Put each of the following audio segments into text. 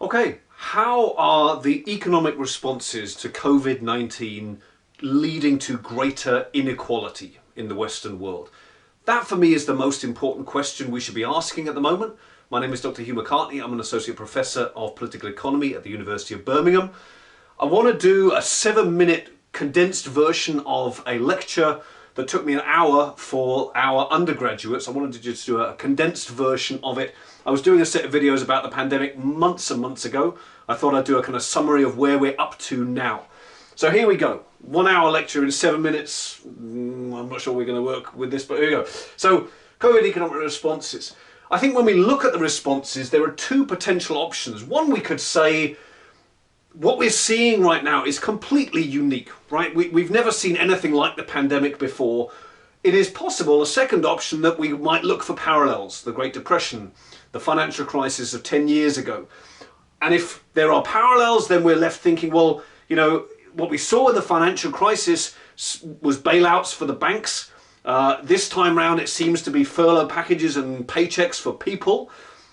Okay, how are the economic responses to COVID-19 leading to greater inequality in the Western world? That for me is the most important question we should be asking at the moment. My name is Dr. Huw Macartney. I'm an Associate Professor of Political Economy at the University of Birmingham. I want to do a 7-minute condensed version of a lecture that took me an hour for our undergraduates. I wanted to just do a condensed version of it. I was doing a set of videos about the pandemic months and months ago. I thought I'd do a kind of summary of where we're up to now. So here we go. 1 hour lecture in 7 minutes. I'm not sure we're going to work with this, but here we go. So, COVID economic responses. I think when we look at the responses, there are two potential options. One, we could say, what we're seeing right now is completely unique, right? We've never seen anything like the pandemic before. It is possible, a second option, that we might look for parallels, the Great Depression, the financial crisis of 10 years ago. And if there are parallels, then we're left thinking, well, you know, what we saw in the financial crisis was bailouts for the banks. This time round, it seems to be furlough packages and paychecks for people.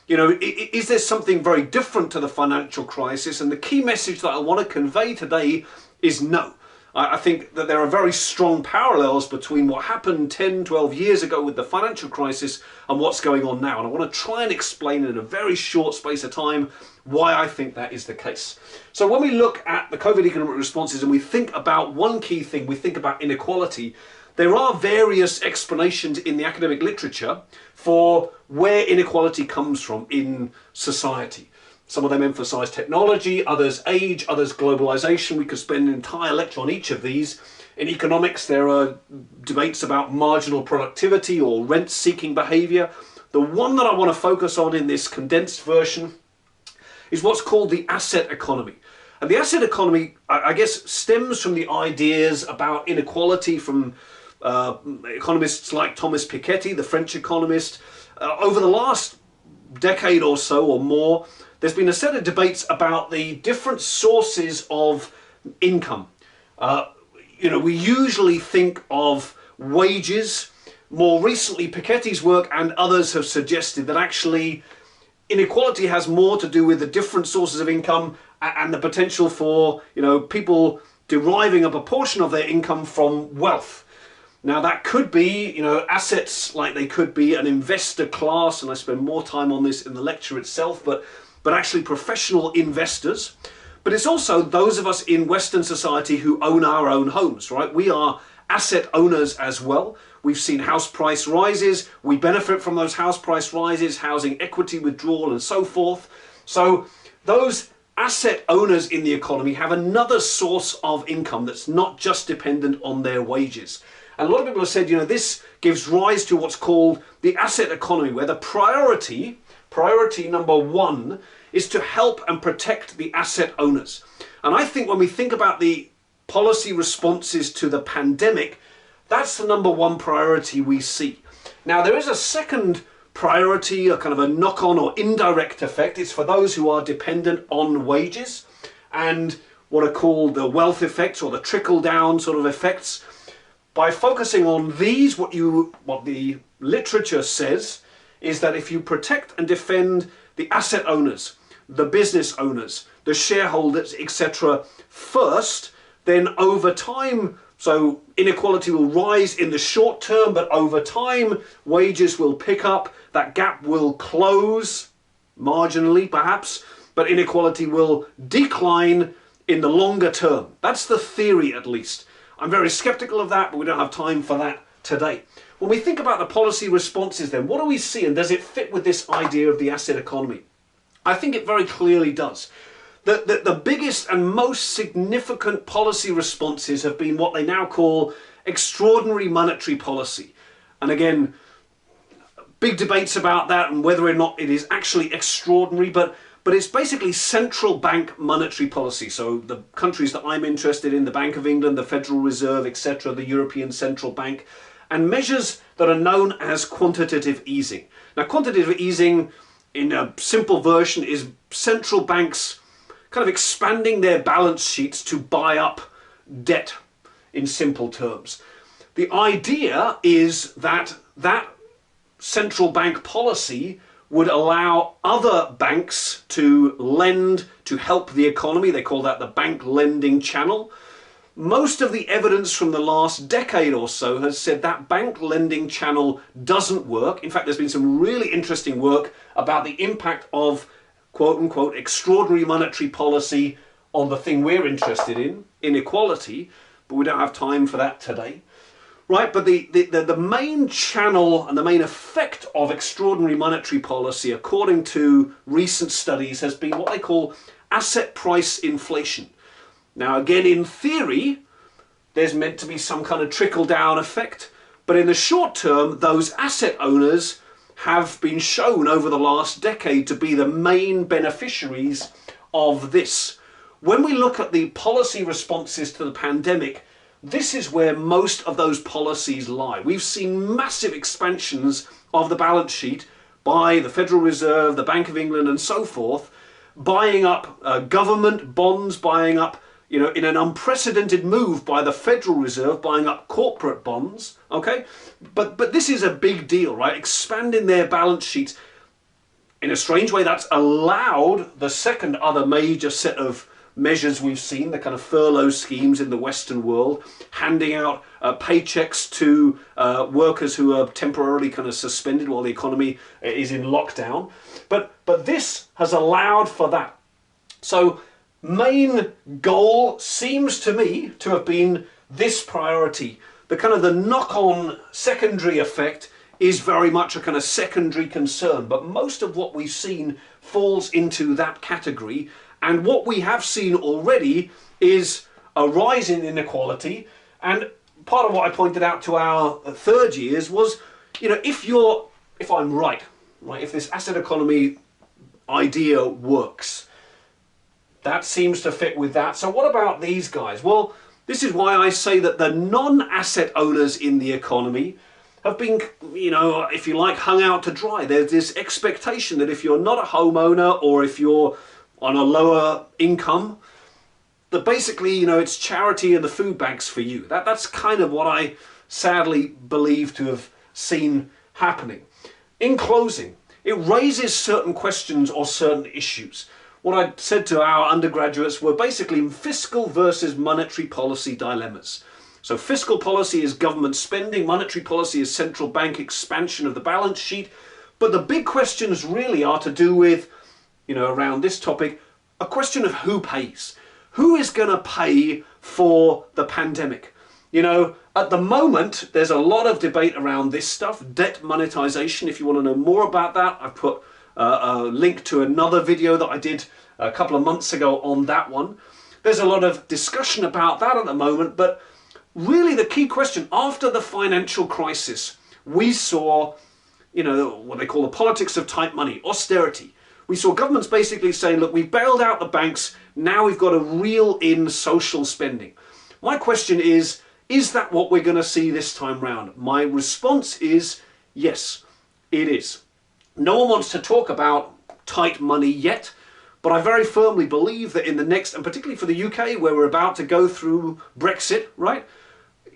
You know, is there something very different to the financial crisis? And the key message that I want to convey today is no. I think that there are very strong parallels between what happened 10, 12 years ago with the financial crisis and what's going on now. And I want to try and explain in a very short space of time why I think that is the case. So when we look at the COVID economic responses and we think about one key thing, we think about inequality, there are various explanations in the academic literature for where inequality comes from in society. Some of them emphasize technology, others age, others globalization. We could spend an entire lecture on each of these. In economics, there are debates about marginal productivity or rent-seeking behavior. The one that I want to focus on in this condensed version is what's called the asset economy. And the asset economy, I guess, stems from the ideas about inequality from economists like Thomas Piketty, the French economist. Over the last decade or so or more, there's been a set of debates about the different sources of income. You know, we usually think of wages. More recently, Piketty's work and others have suggested that actually inequality has more to do with the different sources of income and the potential for, you know, people deriving a proportion of their income from wealth. Now that could be, you know, assets, like they could be an investor class, and I spend more time on this in the lecture itself, but actually professional investors. But it's also those of us in Western society who own our own homes, right? We are asset owners as well. We've seen house price rises. We benefit from those house price rises, housing equity withdrawal and so forth. So those asset owners in the economy have another source of income that's not just dependent on their wages. And a lot of people have said, you know, this gives rise to what's called the asset economy, where the priority number one is to help and protect the asset owners. And I think when we think about the policy responses to the pandemic, that's the number one priority we see. Now, there is a second priority, a kind of a knock-on or indirect effect. It's for those who are dependent on wages and what are called the wealth effects or the trickle-down sort of effects. By focusing on these, what the literature says is that if you protect and defend the asset owners, the business owners, the shareholders, etc. first, then over time, so inequality will rise in the short term, but over time, wages will pick up, that gap will close, marginally perhaps, but inequality will decline in the longer term. That's the theory, at least. I'm very skeptical of that, but we don't have time for that today. When we think about the policy responses then, what do we see, and does it fit with this idea of the asset economy? I think it very clearly does. The biggest and most significant policy responses have been what they now call extraordinary monetary policy. And again, big debates about that and whether or not it is actually extraordinary, but it's basically central bank monetary policy. So the countries that I'm interested in, the Bank of England, the Federal Reserve, etc., the European Central Bank, and measures that are known as quantitative easing. Now, quantitative easing, in a simple version, is central banks kind of expanding their balance sheets to buy up debt, in simple terms. The idea is that that central bank policy would allow other banks to lend to help the economy. They call that the bank lending channel. Most of the evidence from the last decade or so has said that bank lending channel doesn't work. In fact, there's been some really interesting work about the impact of quote unquote extraordinary monetary policy on the thing we're interested in, inequality, but we don't have time for that today. Right, but the main channel and the main effect of extraordinary monetary policy, according to recent studies, has been what they call asset price inflation. Now, again, in theory, there's meant to be some kind of trickle-down effect, but in the short term, those asset owners have been shown over the last decade to be the main beneficiaries of this. When we look at the policy responses to the pandemic, this is where most of those policies lie. We've seen massive expansions of the balance sheet by the Federal Reserve, the Bank of England and so forth, buying up government bonds, buying up, in an unprecedented move by the Federal Reserve, buying up corporate bonds, okay? But this is a big deal, right? Expanding their balance sheets. In a strange way, that's allowed the second other major set of measures we've seen, the kind of furlough schemes in the Western world, handing out paychecks to workers who are temporarily kind of suspended while the economy is in lockdown. But this has allowed for that. So main goal seems to me to have been this priority. The kind of the knock-on secondary effect is very much a kind of secondary concern, but most of what we've seen falls into that category. And what we have seen already is a rise in inequality. And part of what I pointed out to our third years was, if I'm right, if this asset economy idea works, that seems to fit with that. So what about these guys? Well, this is why I say that the non-asset owners in the economy have been, if you like, hung out to dry. There's this expectation that if you're not a homeowner or if you're on a lower income, that basically, it's charity and the food banks for you. That's kind of what I sadly believe to have seen happening. In closing, it raises certain questions or certain issues. What I said to our undergraduates were basically fiscal versus monetary policy dilemmas. So fiscal policy is government spending, monetary policy is central bank expansion of the balance sheet. But the big questions really are to do with, around this topic, a question of who pays. Who is going to pay for the pandemic? At the moment, there's a lot of debate around this stuff, debt monetization. If you want to know more about that, I've put a link to another video that I did a couple of months ago on that one. There's a lot of discussion about that at the moment, but really the key question, after the financial crisis, we saw, what they call the politics of tight money, austerity. We saw governments basically saying, look, we've bailed out the banks, now we've got to reel in social spending. My question is that what we're going to see this time round? My response is yes, it is. No one wants to talk about tight money yet, but I very firmly believe that in the next, and particularly for the UK, where we're about to go through Brexit, right?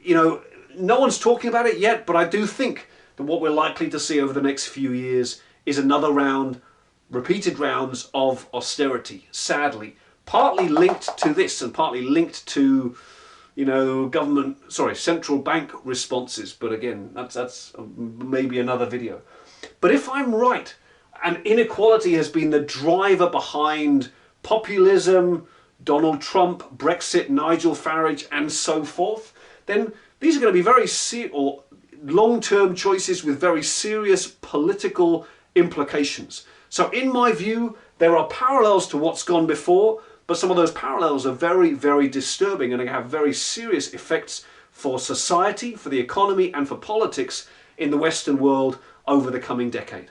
No one's talking about it yet, but I do think that what we're likely to see over the next few years is another round, repeated rounds of austerity, sadly, partly linked to this and partly linked to, central bank responses. But again, that's maybe another video. But if I'm right, and inequality has been the driver behind populism, Donald Trump, Brexit, Nigel Farage, and so forth, then these are going to be very long-term choices with very serious political implications. So in my view, there are parallels to what's gone before, but some of those parallels are very, very disturbing and they have very serious effects for society, for the economy, and for politics in the Western world over the coming decade.